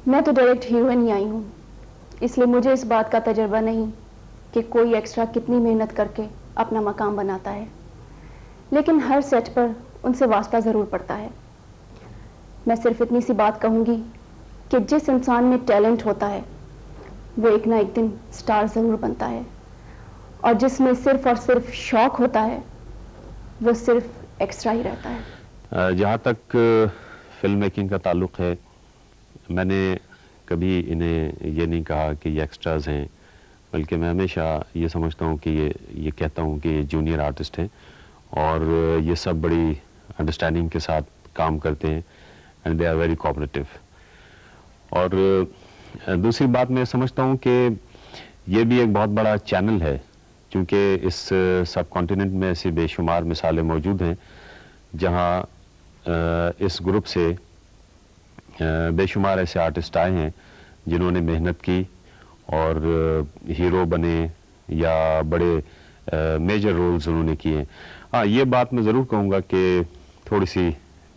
मैं तो direct heroine ही आई हूँ, इसलिए मुझे इस बात का तजर्बा नहीं कि कोई एक्स्ट्रा कितनी मेहनत करके अपना मकाम बनाता है, लेकिन हर सेट पर उनसे वास्ता ज़रूर पड़ता है। मैं सिर्फ इतनी सी बात कहूँगी कि जिस इंसान में टैलेंट होता है वो एक ना एक दिन स्टार ज़रूर बनता है, और जिसमें सिर्फ और सिर्फ शौक होता है वो सिर्फ एक्स्ट्रा ही रहता है। जहाँ तक फिल्म मेकिंग का ताल्लुक़ है, मैंने कभी इन्हें ये नहीं कहा कि ये एक्स्ट्राज हैं, बल्कि मैं हमेशा ये समझता हूँ कि ये कहता हूँ कि ये जूनियर आर्टिस्ट हैं और ये सब बड़ी अंडरस्टैंडिंग के साथ काम करते हैं and they are very cooperative. और दूसरी बात मैं समझता हूँ कि ये भी एक बहुत बड़ा चैनल है, क्योंकि इस सब कॉन्टिनेंट में ऐसी बेशुमार मिसालें मौजूद हैं जहाँ इस ग्रुप से बेशुमार ऐसे आर्टिस्ट आए हैं जिन्होंने मेहनत की और हीरो बने या बड़े मेजर रोल्स उन्होंने किए। हाँ, ये बात मैं ज़रूर कहूँगा कि थोड़ी सी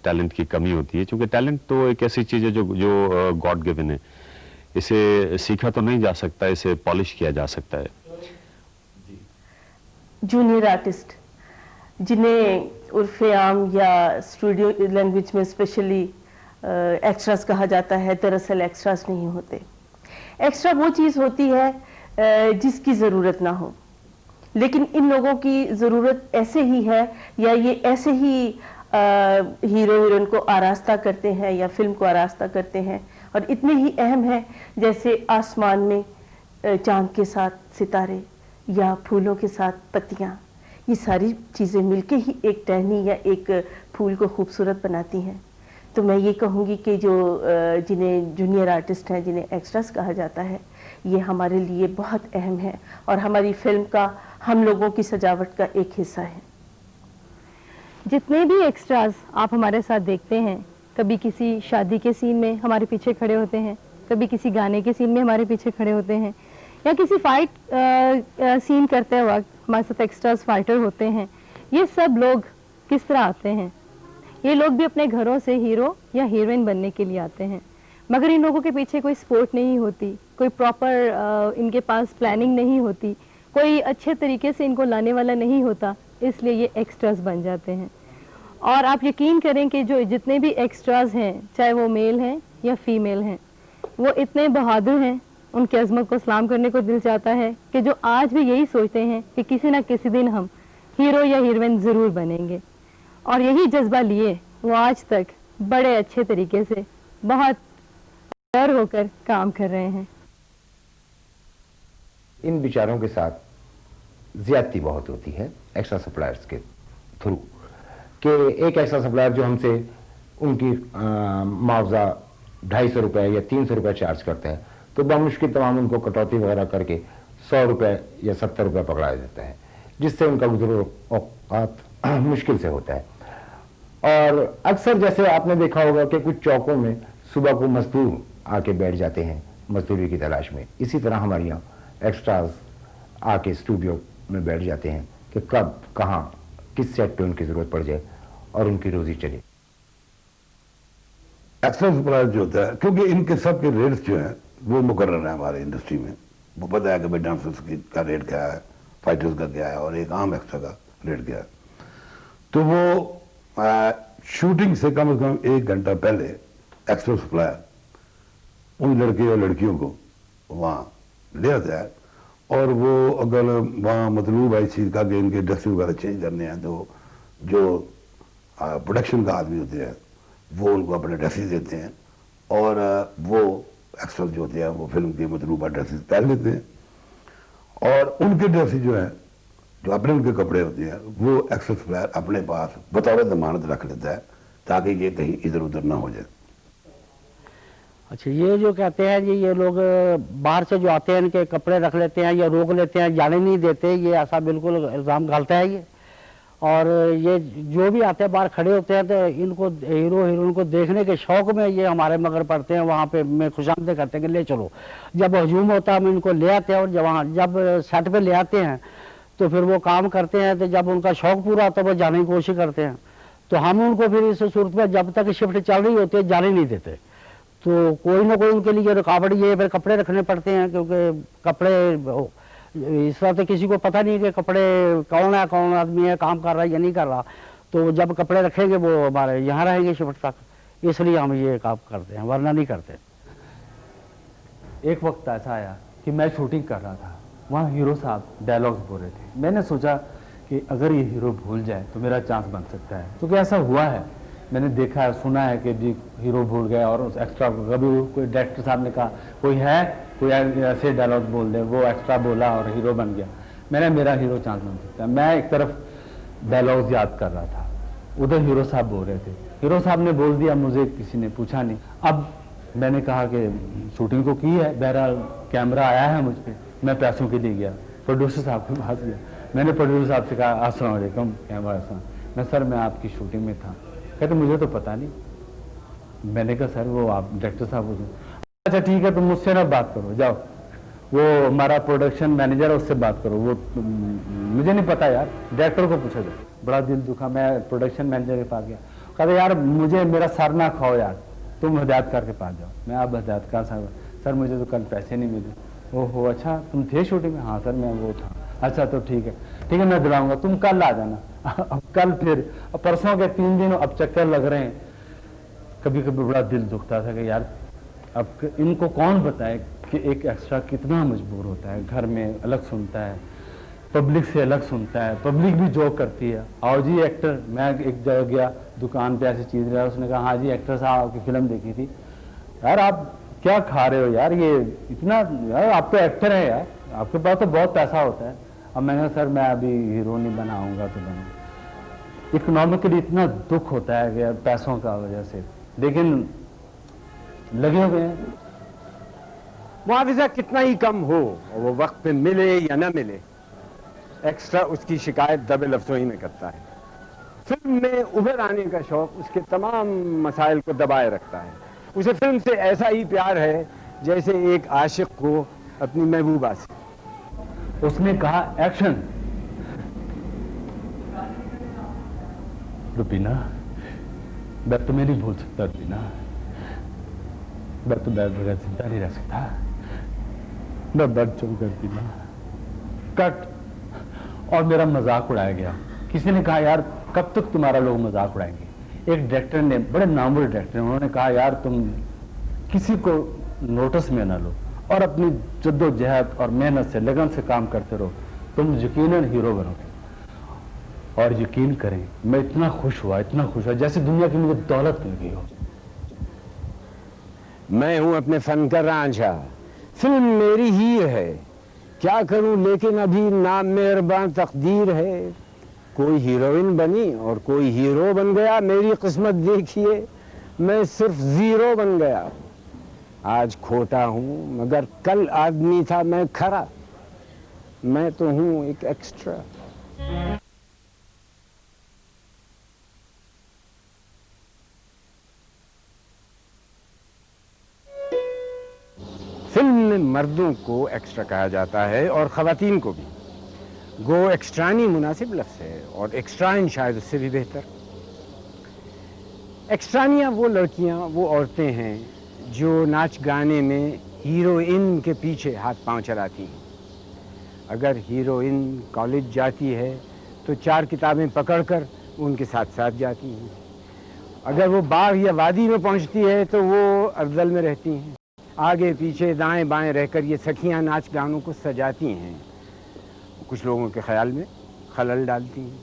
टैलेंट की कमी होती है, क्योंकि टैलेंट तो एक ऐसी चीज़ है जो गॉड गिवन है, इसे सीखा तो नहीं जा सकता, इसे पॉलिश किया जा सकता है। जूनियर आर्टिस्ट जिन्हें उर्फ़े आम या स्टूडियो लैंग्वेज में स्पेशली एक्स्ट्रास कहा जाता है, दरअसल एक्स्ट्रास नहीं होते। एक्स्ट्रा वो चीज़ होती है जिसकी ज़रूरत ना हो, लेकिन इन लोगों की ज़रूरत ऐसे ही है या ये ऐसे ही हीरो हीरोइन को आरास्ता करते हैं या फिल्म को आरास्ता करते हैं, और इतने ही अहम है जैसे आसमान में चांद के साथ सितारे या फूलों के साथ पत्तियाँ। ये सारी चीज़ें मिलके ही एक टहनी या एक फूल को खूबसूरत बनाती हैं। तो मैं ये कहूँगी कि जो जिन्हें जूनियर आर्टिस्ट हैं, जिन्हें एक्स्ट्रास कहा जाता है, ये हमारे लिए बहुत अहम है और हमारी फिल्म का, हम लोगों की सजावट का एक हिस्सा है। जितने भी एक्स्ट्रास आप हमारे साथ देखते हैं, कभी किसी शादी के सीन में हमारे पीछे खड़े होते हैं, कभी किसी गाने के सीन में हमारे पीछे खड़े होते हैं, या किसी फाइट सीन करते वक्त हमारे साथ एक्स्ट्रास फाइटर होते हैं। ये सब लोग किस तरह आते हैं? ये लोग भी अपने घरों से हीरो या हीरोइन बनने के लिए आते हैं, मगर इन लोगों के पीछे कोई सपोर्ट नहीं होती, कोई प्रॉपर इनके पास प्लानिंग नहीं होती, कोई अच्छे तरीके से इनको लाने वाला नहीं होता, इसलिए ये एक्स्ट्रास बन जाते हैं। और आप यकीन करें कि जो जितने भी एक्स्ट्रास हैं, चाहे वो मेल हैं या फीमेल हैं, वो इतने बहादुर हैं, उनकी अज़मत को सलाम करने को दिल चाहता है कि जो आज भी यही सोचते हैं कि किसी ना किसी दिन हम हीरो या हीरोइन ज़रूर बनेंगे, और यही जज्बा लिए वो आज तक बड़े अच्छे तरीके से बहुत डर होकर काम कर रहे हैं। इन विचारों के साथ ज्यादती बहुत होती है एक्स्ट्रा सप्लायर्स के थ्रू, कि एक एक्स्ट्रा सप्लायर जो हमसे उनकी मुआवजा 250 रुपये या 300 रुपये चार्ज करता है, तो बमुश्किल तमाम उनको कटौती वगैरह करके 100 रुपये या 70 रुपये पकड़ा देता है, जिससे उनका गुज़र औक़ात मुश्किल से होता है। और अक्सर जैसे आपने देखा होगा कि कुछ चौकों में सुबह को मजदूर आके बैठ जाते हैं मजदूरी की तलाश में, इसी तरह हमारे यहाँ एक्स्ट्राज आके स्टूडियो में बैठ जाते हैं कि कब कहाँ किस सेट पे उनकी ज़रूरत पड़ जाए और उनकी रोज़ी चले। एक्स्ट्रा सप्लायर जो होता है, क्योंकि इनके सब के रेट्स जो हैं वो मुकर्रर है हमारे इंडस्ट्री में, वो पता है कि भाई डांसर्स का रेट क्या है, फाइटर्स का क्या है और एक आम एक्स्ट्रा का रेट क्या है। तो वो शूटिंग से कम 1 घंटा पहले एक्स्ट्रा सप्लायर उन लड़के और लड़कियों को वहाँ ले आता है, और वो अगर वहाँ मतलूब है इस चीज़ का कि इनके ड्रेस वगैरह चेंज करने हैं, तो जो प्रोडक्शन का आदमी होते हैं वो उनको अपने ड्रेसेस देते हैं, और वो एक्स्ट्रास जो होते हैं वो फिल्म के मतलूबा ड्रेसेस पहन लेते हैं, और उनके ड्रेसेस जो हैं, जो अपने उनके कपड़े होते हैं, वो एक्स्ट्रा सप्लायर अपने पास बतौर जमानत रख लेता है ताकि ये कहीं इधर उधर ना हो जाए। अच्छा, ये जो कहते हैं जी, ये लोग बाहर से जो आते हैं इनके कपड़े रख लेते हैं या रोक लेते हैं, जाने नहीं देते, ये ऐसा बिल्कुल इल्ज़ाम गलत है ये। और ये जो भी आते हैं बाहर खड़े होते हैं, तो इनको हीरो हीरोइन को देखने के शौक में ये हमारे मगर पड़ते हैं, वहाँ पे में खुशामदीद करते हैं कि ले चलो। जब हजूम होता है हम इनको ले आते हैं, और जब सेट पे ले आते हैं तो फिर वो काम करते हैं, तो जब उनका शौक पूरा होता है वो जाने की कोशिश करते हैं, तो हम उनको फिर इस सूरत में जब तक शिफ्ट चल रही होती है जाने नहीं देते। तो कोई ना कोई उनके लिए रुकावट ये फिर कपड़े रखने पड़ते हैं, क्योंकि कपड़े इस वक्त किसी को पता नहीं कि कपड़े कौन है, कौन आदमी है, काम कर रहा है या नहीं कर रहा। तो जब कपड़े रखेंगे वो हमारे यहाँ रहेंगे शिफ्ट तक, इसलिए हम ये काम करते हैं, वरना नहीं करते। एक वक्त ऐसा आया कि मैं शूटिंग कर रहा था, वहाँ हीरो साहब डायलॉग्स बोल रहे थे। मैंने सोचा कि अगर ये हीरो भूल जाए तो मेरा चांस बन सकता है, क्योंकि ऐसा हुआ है, मैंने देखा है, सुना है कि जी हीरो भूल गया और उस एक्स्ट्रा कभी कोई डायरेक्टर साहब ने कहा कोई है, कोई ऐसे डायलॉग बोल दे, वो एक्स्ट्रा बोला और हीरो बन गया। मैंने मेरा हीरो चांस बन सकता है। मैं एक तरफ डायलॉग्स याद कर रहा था, उधर हीरो साहब बोल रहे थे। हीरो साहब ने बोल दिया, मुझे किसी ने पूछा नहीं। अब मैंने कहा कि शूटिंग तो की है, बहरहाल कैमरा आया है मुझ पर, मैं पैसों के लिए गया, प्रोड्यूसर साहब के पास गया। मैंने प्रोड्यूसर साहब से कहा अस्सलाम वालेकुम, कैमरा मैं सर मैं आपकी शूटिंग में था। कहते मुझे तो पता नहीं। मैंने कहा सर वो आप डायरेक्टर साहब हो। अच्छा ठीक है, तुम मुझसे ना बात करो, जाओ वो हमारा प्रोडक्शन मैनेजर है उससे बात करो, वो मुझे नहीं पता यार, डायरेक्टर को पूछा जाए। बड़ा दिल दुखा, मैं प्रोडक्शन मैनेजर के पास गया, कहते यार मुझे मेरा सर ना खाओ यार, तुम हिदायतकार के पास जाओ। मैं अब हिदायतकार साहब, सर मुझे तो कल पैसे नहीं मिले। ओहो अच्छा तुम थे शूटिंग में? हाँ सर मैं वो था। अच्छा तो ठीक है मैं दिलाऊंगा, तुम कल आ जाना। अब कल फिर परसों के 3 दिन अब चक्कर लग रहे हैं। कभी कभी बड़ा दिल दुखता था कि यार अब इनको कौन बताए कि एक एक्स्ट्रा कितना मजबूर होता है, घर में अलग सुनता है, पब्लिक से अलग सुनता है, पब्लिक भी जोक करती है। आओ जी एक्टर, मैं एक जगह गया दुकान पे ऐसी चीज रहा, उसने कहा हाँ जी एक्टर साहब आपकी फिल्म देखी थी। यार आप क्या खा रहे हो यार, ये इतना, यार आप तो एक्टर है यार, आपके पास तो बहुत पैसा होता है। अब मैंने कहा सर मैं अभी हीरो नहीं बनाऊंगा तो बनाऊंगा। इकोनॉमिकली इतना दुख होता है कि यार पैसों का वजह से, लेकिन लगे हुए हैं। मुआवजा कितना ही कम हो और वो वक्त पे मिले या ना मिले, एक्स्ट्रा उसकी शिकायत दबे लफ्जों ही में करता है। फिल्म में उभर आने का शौक उसके तमाम मसाइल को दबाए रखता है। उसे फिल्म से ऐसा ही प्यार है जैसे एक आशिक को अपनी महबूबा से। उसने कहा एक्शन। रुबीना मैं तुम्हें नहीं भूल सकता, रुबीना मैं तुम्हें बगैर जिंदा नहीं रह सकता, मैं मर जाऊंगा रुबीना। कट। और मेरा मजाक उड़ाया गया। किसी ने कहा यार कब तक तुम्हारा लोग मजाक उड़ाएंगे। एक डायरेक्टर ने, बड़े नामवर डायरेक्टर, उन्होंने कहा यार तुम किसी को नोटिस में ना लो और अपनी जद्दोजहद और मेहनत से, लगन से काम करते रहो, तुम यकीनन हीरो बनोगे। और यकीन करें मैं इतना खुश हुआ जैसे दुनिया की मुझे दौलत मिल गई हो। मैं हूं अपने फन का रांझा, फिल्म मेरी ही है, क्या करूं लेकिन अभी नामेहरबान तकदीर है। कोई हीरोइन बनी और कोई हीरो बन गया, मेरी किस्मत देखिए मैं सिर्फ जीरो बन गया। आज खोटा हूं मगर कल आदमी था मैं खरा, मैं तो हूं एक एक्स्ट्रा। फिल्म में मर्दों को एक्स्ट्रा कहा जाता है और खवातीन को भी। गो एक्स्ट्रानी मुनासिब लफ्ज़ है और एक्स्ट्राइन शायद उससे भी बेहतर। एक्स्ट्रानियाँ वो लड़कियाँ, वो औरतें हैं जो नाच गाने में हीरोइन के पीछे हाथ पांव चलाती हैं। अगर हीरोइन कॉलेज जाती है तो 4 किताबें पकड़कर उनके साथ साथ जाती हैं। अगर वो बाग या वादी में पहुंचती है तो वो अफजल में रहती हैं। आगे पीछे दाएं बाएं रहकर ये सखियां नाच गानों को सजाती हैं, कुछ लोगों के ख्याल में खलल डालती हैं।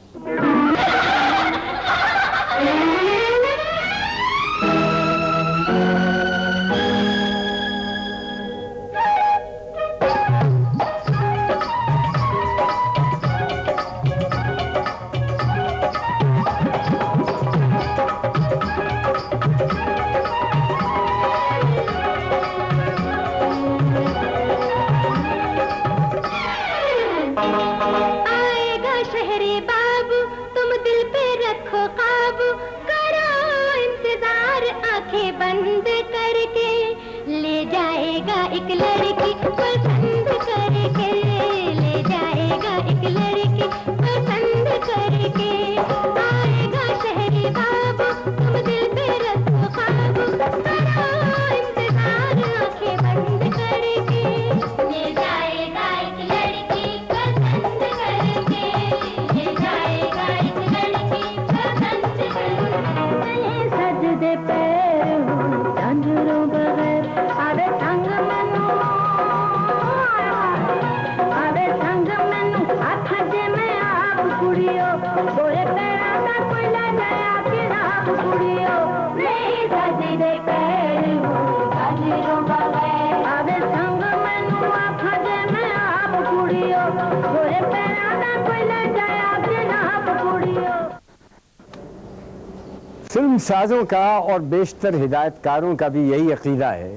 फिल्म साजों का और बेशतर हिदायतकारों का भी यही अकीदा है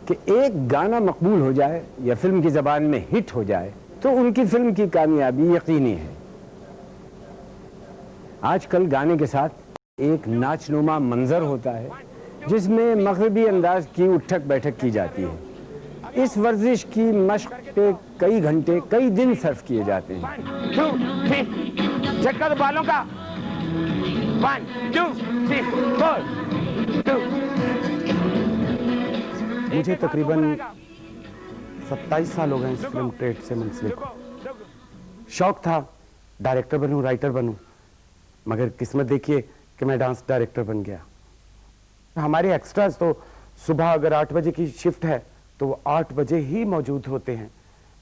कि एक गाना मकबूल हो जाए या फिल्म की ज़बान में हिट हो जाए तो उनकी फिल्म की कामयाबी यकीनी है। आजकल गाने के साथ एक नाचनुमा मंजर होता है जिसमें मगरबी अंदाज की उठक बैठक की जाती है। इस वर्जिश की मश्क पे कई घंटे कई दिन सर्फ किए जाते हैं। 2 3 चेक कर बालों का 1 2 3 4 2। मुझे तकरीबन 27 साल हो गए इस फिल्म ट्रेड से मुंसलिक। शौक था डायरेक्टर बनूं, राइटर बनूं, मगर किस्मत देखिए कि मैं डांस डायरेक्टर बन गया। हमारे एक्स्ट्राज तो सुबह अगर 8 बजे की शिफ्ट है तो वो 8 बजे ही मौजूद होते हैं,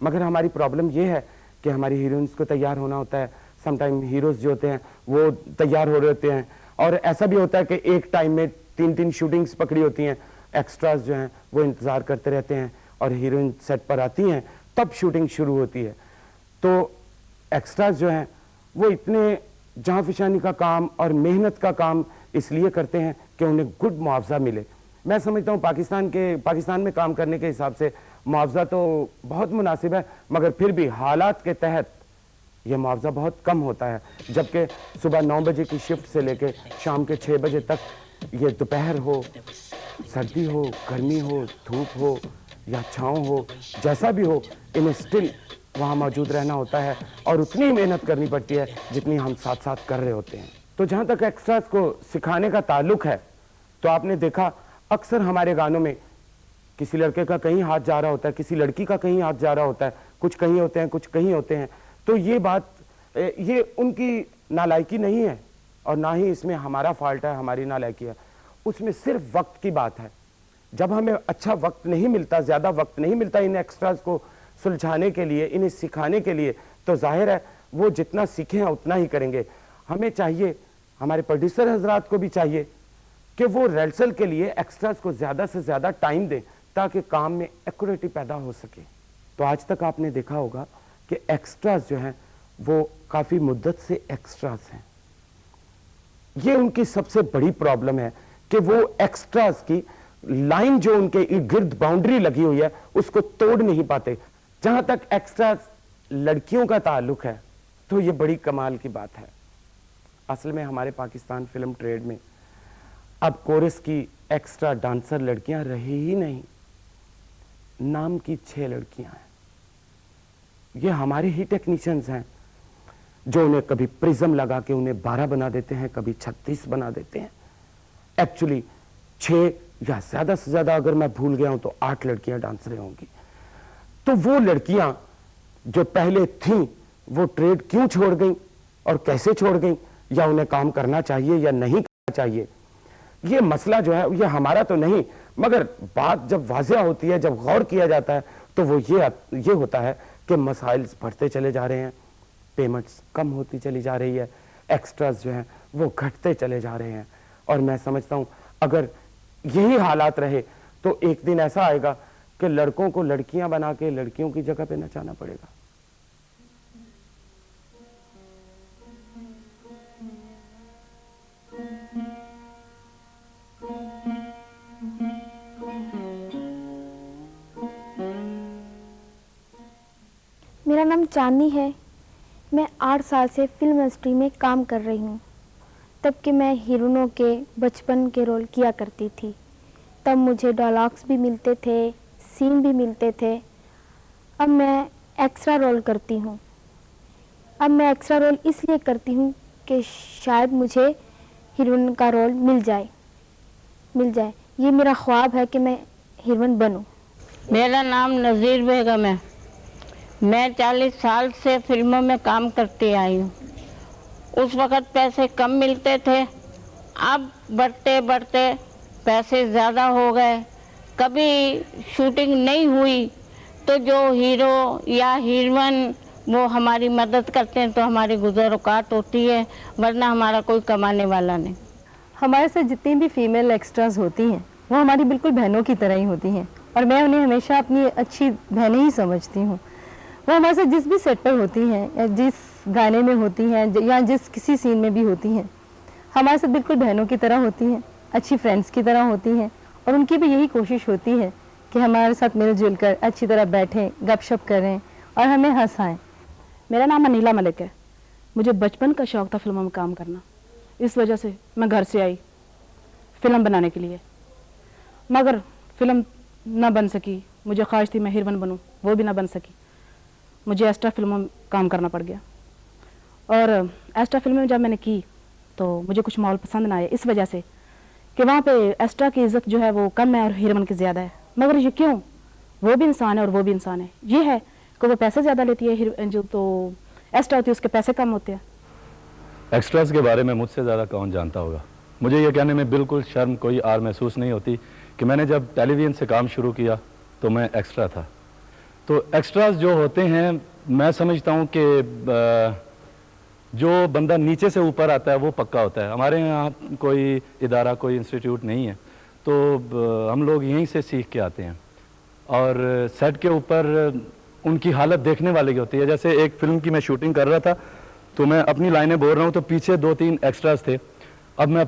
मगर हमारी प्रॉब्लम ये है कि हमारी हीरोइंस को तैयार होना होता है। समटाइम हीरोज जो होते हैं वो तैयार हो रहे होते हैं, और ऐसा भी होता है कि एक टाइम में 3-3 शूटिंग्स पकड़ी होती हैं। एक्स्ट्राज जो हैं वो इंतज़ार करते रहते हैं और हीरोइन सेट पर आती हैं तब शूटिंग शुरू होती है। तो एक्स्ट्राज जो हैं वो इतने जहाँ फिशानी का काम और मेहनत का काम इसलिए करते हैं कि उन्हें गुड मुआवजा मिले। मैं समझता हूँ पाकिस्तान में काम करने के हिसाब से मुआवजा तो बहुत मुनासिब है, मगर फिर भी हालात के तहत ये मुआवजा बहुत कम होता है। जबकि सुबह 9 बजे की शिफ्ट से लेकर शाम के 6 बजे तक, ये दोपहर हो, सर्दी हो, गर्मी हो, धूप हो या छाँव हो, जैसा भी हो, इन्हें स्टिल वहाँ मौजूद रहना होता है और उतनी मेहनत करनी पड़ती है जितनी हम साथ साथ कर रहे होते हैं। तो जहाँ तक एक्स्ट्राज को सिखाने का ताल्लुक है, तो आपने देखा अक्सर हमारे गानों में किसी लड़के का कहीं हाथ जा रहा होता है, किसी लड़की का कहीं हाथ जा रहा होता है, कुछ कहीं होते हैं, कुछ कहीं होते हैं। तो ये बात, ये उनकी नालायकी नहीं है और ना ही इसमें हमारा फॉल्ट है, हमारी नालायकी है। उसमें सिर्फ वक्त की बात है। जब हमें अच्छा वक्त नहीं मिलता, ज़्यादा वक्त नहीं मिलता इन एक्स्ट्राज को सुलझाने के लिए, इन्हें सिखाने के लिए, तो जाहिर है वो जितना सीखे हैं उतना ही करेंगे। हमें चाहिए, हमारे प्रोड्यूसर हजरात को भी चाहिए कि वो रिहर्सल के लिए एक्स्ट्राज को ज़्यादा से ज़्यादा टाइम दें ताकि काम में एक्यूरेटी पैदा हो सके। तो आज तक आपने देखा होगा कि एक्स्ट्राज जो हैं वो काफ़ी मुद्दत से एक्स्ट्राज हैं। ये उनकी सबसे बड़ी प्रॉब्लम है कि वो एक्स्ट्राज की लाइन जो उनके इर्द बाउंड्री लगी हुई है उसको तोड़ नहीं पाते। जहां तक एक्स्ट्राज लड़कियों का ताल्लुक है तो ये बड़ी कमाल की बात है। असल में हमारे पाकिस्तान फिल्म ट्रेड में अब कोरस की एक्स्ट्रा डांसर लड़कियां रही ही नहीं, नाम की 6 लड़कियां हैं। ये हमारे ही टेक्नीशियंस हैं जो उन्हें कभी प्रिज्म लगा के उन्हें 12 बना देते हैं, कभी 36 बना देते हैं। एक्चुअली 6 या ज्यादा से ज्यादा, अगर मैं भूल गया हूं तो 8 लड़कियां डांसरें होंगी। तो वो लड़कियां जो पहले थीं वो ट्रेड क्यों छोड़ गईं और कैसे छोड़ गईं, या उन्हें काम करना चाहिए या नहीं करना चाहिए, ये मसला जो है ये हमारा तो नहीं, मगर बात जब वाज़िया होती है, जब गौर किया जाता है, तो वो ये होता है कि मसाइल बढ़ते चले जा रहे हैं, पेमेंट्स कम होती चली जा रही है, एक्स्ट्राज जो हैं वो घटते चले जा रहे हैं। और मैं समझता हूँ अगर यही हालात रहे तो एक दिन ऐसा आएगा कि लड़कों को लड़कियां बना के लड़कियों की जगह पे नचाना पड़ेगा। मेरा नाम चांदनी है। मैं 8 साल से फिल्म इंडस्ट्री में काम कर रही हूँ। तब के मैं हीरोइनों के बचपन के रोल किया करती थी। तब मुझे डायलॉग्स भी मिलते थे, सीन भी मिलते थे। अब मैं एक्स्ट्रा रोल करती हूँ। अब मैं एक्स्ट्रा रोल इसलिए करती हूँ कि शायद मुझे हीरोइन का रोल मिल जाए। ये मेरा ख्वाब है कि मैं हीरोइन बनूँ। मेरा नाम नज़ीर बेगम है। मैं 40 साल से फिल्मों में काम करती आई हूँ। उस वक़्त पैसे कम मिलते थे, अब बढ़ते बढ़ते पैसे ज़्यादा हो गए। कभी शूटिंग नहीं हुई तो जो हीरो या हीरोइन वो हमारी मदद करते हैं तो हमारी गुज़र-औक़ात होती है, वरना हमारा कोई कमाने वाला नहीं। हमारे साथ जितनी भी फीमेल एक्स्ट्राज होती हैं वो हमारी बिल्कुल बहनों की तरह ही होती हैं और मैं उन्हें हमेशा अपनी अच्छी बहनें ही समझती हूँ। वो हमारे साथ जिस भी सेट पर होती हैं या जिस गाने में होती हैं या जिस किसी सीन में भी होती हैं, हमारे साथ बिल्कुल बहनों की तरह होती हैं, अच्छी फ्रेंड्स की तरह होती हैं, और उनकी भी यही कोशिश होती है कि हमारे साथ मिलजुल कर अच्छी तरह बैठें, गपशप करें और हमें हंसाएं। मेरा नाम अनीला मलिक है। मुझे बचपन का शौक था फिल्मों में काम करना, इस वजह से मैं घर से आई फिल्म बनाने के लिए, मगर फिल्म ना बन सकी। मुझे ख्वाहिश थी मैं हीरोइन बनूं, वो भी ना बन सकी। मुझे एक्स्ट्रा फिल्मों में काम करना पड़ गया, और एक्स्ट्रा फिल्म में जब मैंने की तो मुझे कुछ माहौल पसंद ना आया, इस वजह से कि वहाँ पे एक्स्ट्रा की इज्जत जो है वो कम है और हीरोइन की ज़्यादा है। मगर ये क्यों? वो भी इंसान है और वो भी इंसान है। ये है कि वो पैसे ज़्यादा लेती है हीरोइन, जो तो एक्स्ट्रा होती है उसके पैसे कम होते हैं। एक्स्ट्रास के बारे में मुझसे ज़्यादा कौन जानता होगा। मुझे ये कहने में बिल्कुल शर्म कोई आर महसूस नहीं होती कि मैंने जब टेलीविज़न से काम शुरू किया तो मैं एक्स्ट्रा था। तो एक्स्ट्रास जो होते हैं, मैं समझता हूँ कि जो बंदा नीचे से ऊपर आता है वो पक्का होता है। हमारे यहाँ कोई इदारा, कोई इंस्टीट्यूट नहीं है, तो हम लोग यहीं से सीख के आते हैं, और सेट के ऊपर उनकी हालत देखने वाली होती है। जैसे एक फिल्म की मैं शूटिंग कर रहा था, तो मैं अपनी लाइनें बोल रहा हूँ, तो पीछे 2-3 एक्स्ट्रास थे। अब मैं